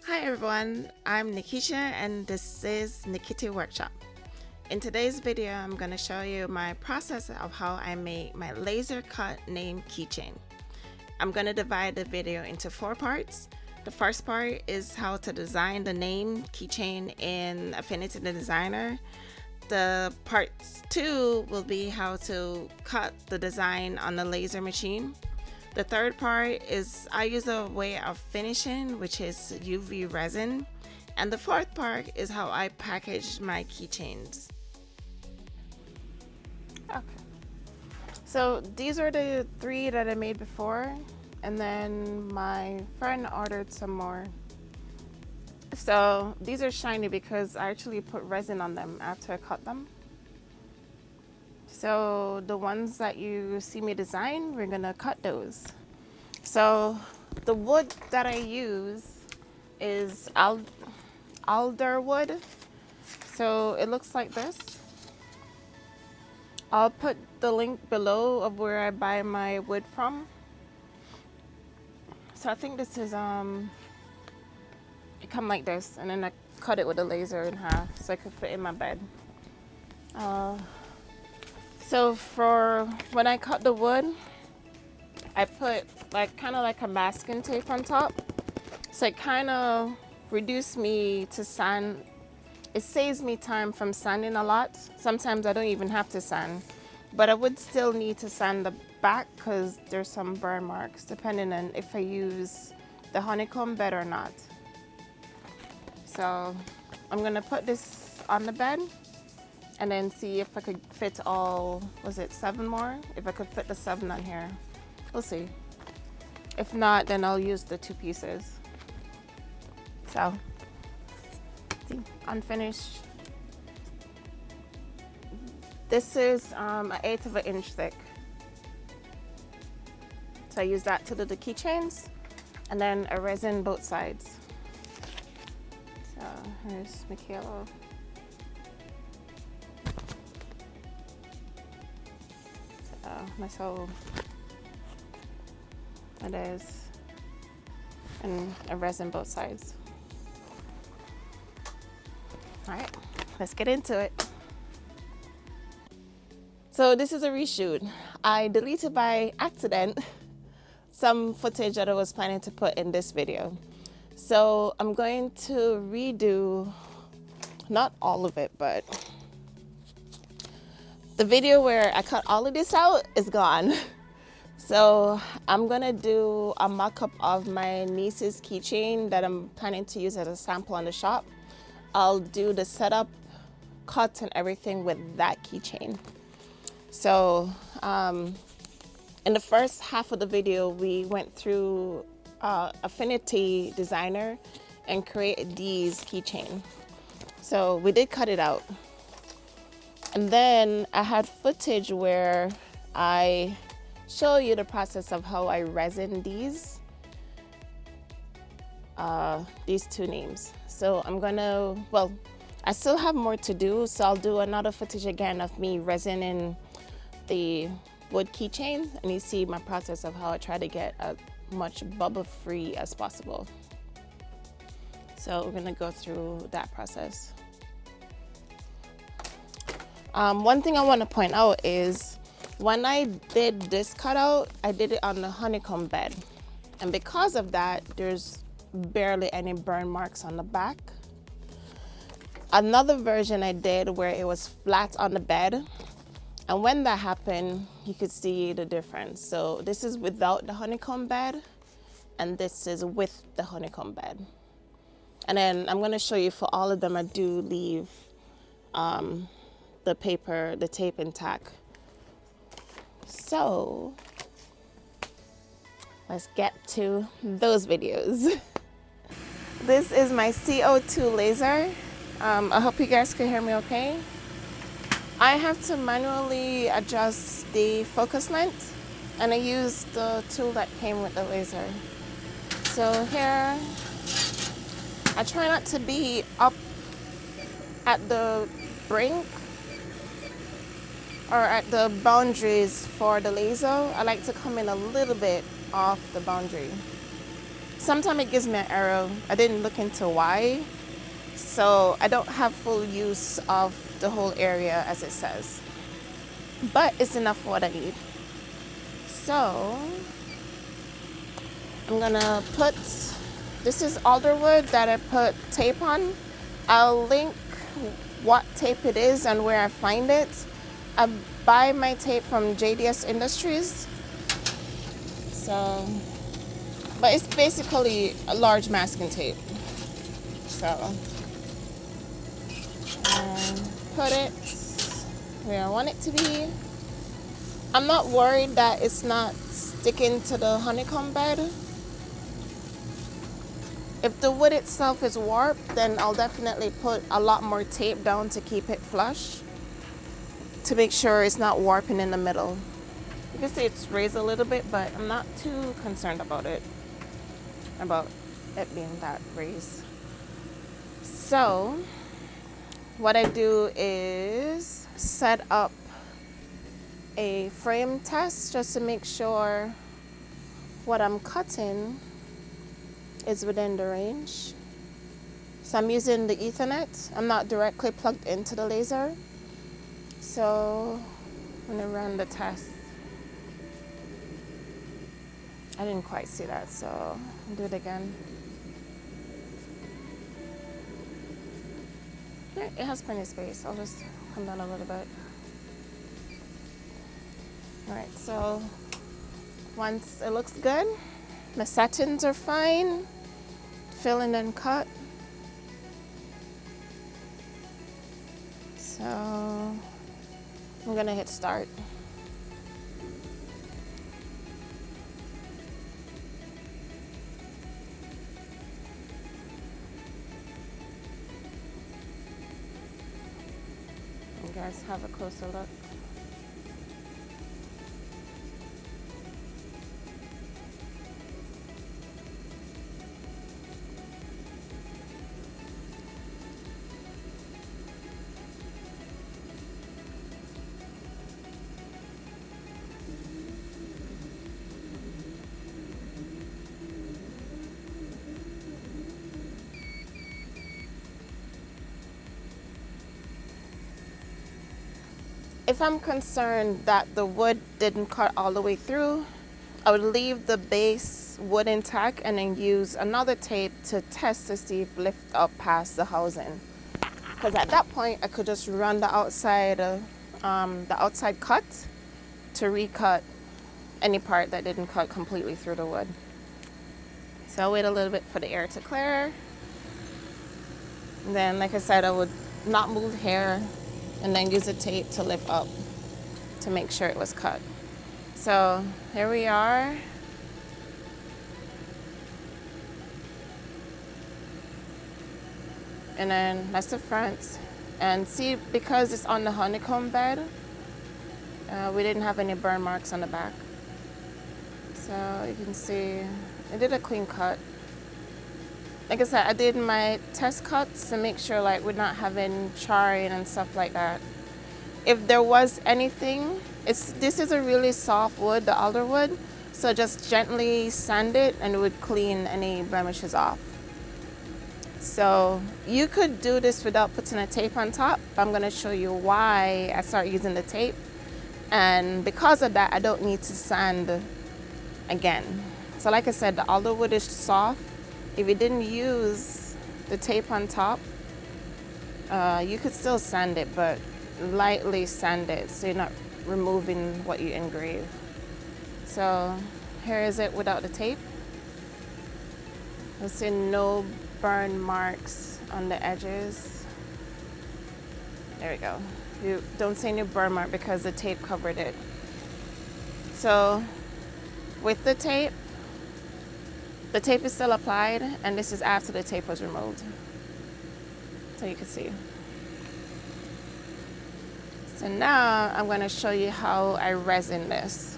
Hi everyone, I'm Nikisha and this is Nikiti Workshop. In today's video, I'm going to show you my process of how I make my laser cut name keychain. I'm going to divide the video into 4 parts. The first part is how to design the name keychain in Affinity Designer. The parts 2 will be how to cut the design on the laser machine. The third part is I use a way of finishing, which is UV resin. And the fourth part is how I package my keychains. Okay. So these are the 3 that I made before. And then my friend ordered some more. So these are shiny because I actually put resin on them after I cut them. So the ones that you see me design, we're gonna cut those. So the wood that I use is alder wood. So it looks like this. I'll put the link below of where I buy my wood from. So I think this is it come like this, and then I cut it with a laser in half so I could fit in my bed. So for when I cut the wood, I put kind of like a masking tape on top. So it kind of reduced me to sand. It saves me time from sanding a lot. Sometimes I don't even have to sand, but I would still need to sand the back because there's some burn marks depending on if I use the honeycomb bed or not. So I'm gonna put this on the bed and then see if I could fit all, was it 7 more? If I could fit the 7 on here. We'll see. If not, then I'll use the 2 pieces. So, see, unfinished. This is an 1/8 of an inch thick. So I use that to do the keychains and then a resin both sides. So here's Michaela. Myself, it is, and a resin both sides. All right, let's get into it. So this is a reshoot. I deleted by accident some footage that I was planning to put in this video. So I'm going to redo, not all of it, but the video where I cut all of this out is gone. So I'm gonna do a mock-up of my niece's keychain that I'm planning to use as a sample on the shop. I'll do the setup, cuts, and everything with that keychain. So in the first half of the video, we went through Affinity Designer and created these keychain. So we did cut it out. And then I had footage where I show you the process of how I resin these 2 names. So I'm gonna, well, I still have more to do, so I'll do another footage again of me resining the wood keychain, and you see my process of how I try to get as much bubble free as possible. So we're gonna go through that process. One thing I want to point out is when I did this cutout, I did it on the honeycomb bed. And because of that, there's barely any burn marks on the back. Another version I did where it was flat on the bed. And when that happened, you could see the difference. So this is without the honeycomb bed, and this is with the honeycomb bed. And then I'm going to show you for all of them, I do leave the paper, the tape intact. So let's get to those videos. This is my CO2 Laser. I hope you guys can hear me okay. I have to manually adjust the focus length, and I use the tool that came with the laser. So here, I try not to be up at the brink or at the boundaries for the laser. I like to come in a little bit off the boundary. sometimes it gives me an error. I didn't look into why. So I don't have full use of the whole area as it says. But it's enough for what I need. So I'm gonna put, this is alderwood that I put tape on. I'll link what tape it is and where I find it. I buy my tape from JDS Industries. So, but it's basically a large masking tape. So, put it where I want it to be. I'm not worried that it's not sticking to the honeycomb bed. If the wood itself is warped, then I'll definitely put a lot more tape down to keep it flush, to make sure it's not warping in the middle. You can see it's raised a little bit, but I'm not too concerned about it being that raised. So what I do is set up a frame test just to make sure what I'm cutting is within the range. So I'm using the Ethernet. I'm not directly plugged into the laser. So I'm gonna run the test. I didn't quite see that, so I'll do it again. Yeah, it has plenty of space. I'll just come down a little bit. All right, so once it looks good, the settings are fine, fill in and cut. So I'm gonna hit start. You guys have a closer look. If I'm concerned that the wood didn't cut all the way through, I would leave the base wood intact and then use another tape to test to see if lift up past the housing. Because at that point, I could just run the outside cut to recut any part that didn't cut completely through the wood. So I'll wait a little bit for the air to clear. And then, like I said, I would not move hair and then use a tape to lift up to make sure it was cut. So here we are. And then that's the front. And see, because it's on the honeycomb bed, we didn't have any burn marks on the back. So you can see, I did a clean cut. Like I said, I did my test cuts to make sure like we're not having charring and stuff like that. If there was anything, this is a really soft wood, the alder wood, so just gently sand it and it would clean any blemishes off. So you could do this without putting a tape on top. I'm gonna show you why I start using the tape. And because of that, I don't need to sand again. So like I said, the alder wood is soft. If you didn't use the tape on top, you could still sand it, but lightly sand it so you're not removing what you engrave. So here is it without the tape. You'll see no burn marks on the edges. There we go. You don't see any burn mark because the tape covered it. So with the tape is still applied, and this is after the tape was removed. So you can see. So now I'm going to show you how I resin this.